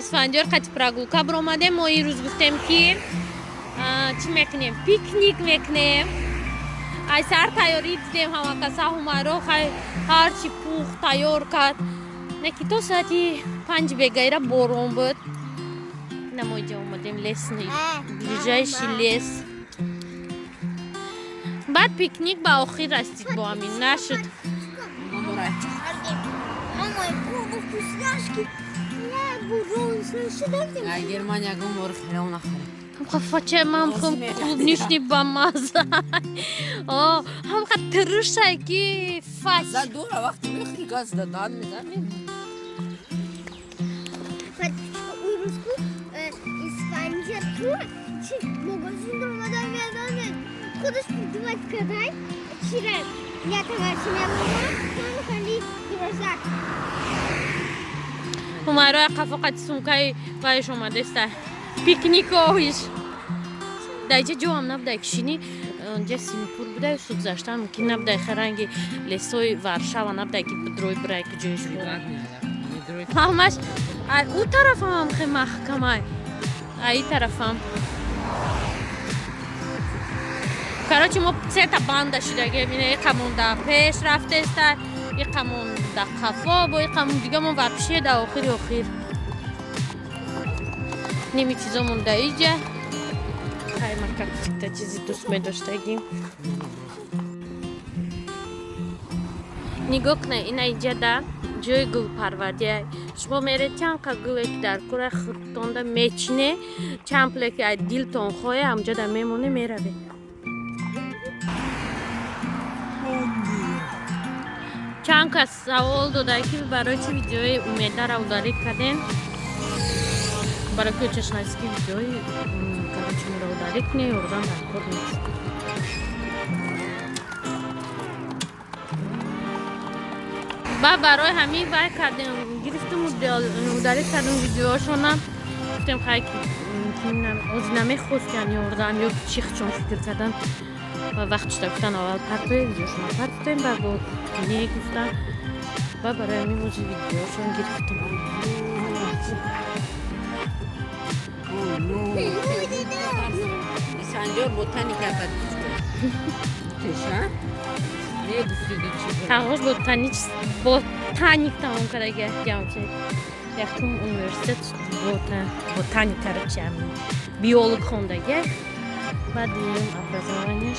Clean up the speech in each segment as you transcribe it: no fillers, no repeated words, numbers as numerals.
اسفندیار خط پراگولکا برآمده. ما این روز گفتیم که چی میکنیم؟ پیکنیک میکنیم. ای سر تیاری دیدیم همه کسا همارو هر چی پوخ تیار کرد. نکی تا ساعتی 5 بگیره بارون بود. نما اینجا اومدیم لیس بجایش لیس. بعد پیکنیک با آخر رسید با همین نشد. Germania gumor خیلی نخوره. هم خفاچه من خم نیشتی با مازه. هم خد ترشه کی فاچ. زد دوره وقتی میخوری گاز دادن میزنی. Uyruz ku İspanya tu magazin durmadan geldi. Kuduş duvat kadar çiren. Ya tamaşine baba sonra kali girecek. همارو قفقت سونکای وایش اومده است. پیکنیک اویش. دایجه جو هم نبوده کشینی. اونجا سیمپور بوده و سود زشتم که نبوده خرنگی لیسوی ورشا و نبوده که بدروی برای که جویش بوده. همش او طرف هم خیلی محکمه. ای طرف هم. کاراچی ما سه تا بند شده که بینه یک قمون در پیش رفته است. یک قمون در خفا با یک قمون دیگه ما ورپیشه در آخر. نیمی چیزا مونده ایجا. خیلی مکت تا چیزی دوست می‌داشتگیم. نگاه کنه این ایجا در جای گل پروردیه. شما میرید چند که گلی که در کره خودتونده میچینه چند پله که دیلتون خواه همجا در میمونه میروه. چند کس سوال داده که برای چی ویدیوی اومیده رو دارید کردین؟ برای که چشم است که ویدیوی کارچی رو دارید کنه اردان در کار نیست. برای همین وای کردیم گرفتم و دارید کردیم ویدیوهاشون هم گفتیم خیلی از نمیخواست یعنی اردان یا چیخ چون فکر کردن و وقتش گفتن اول پرت ویدیوشون پرت کنیم و با کنیه گفتن و برای همین موزی ویدیوهاشون گرفتم. سنجار بوتانی که بعد کشن نه گفتی چی تماش بوتانیک تمام کرده گفتم که یکم اونیورسیت بوتانیک کرده همین بیولوگ خوندگه بعد دیگه образованиش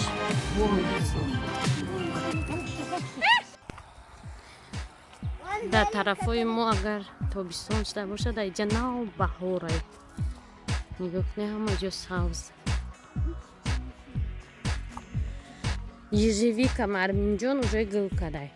در طرفای ما اگر تابستان شده باشه در اینجا نو بهاره نگاه کنه همه جا سبز یژیویکا مرمین جان اونجای گل کده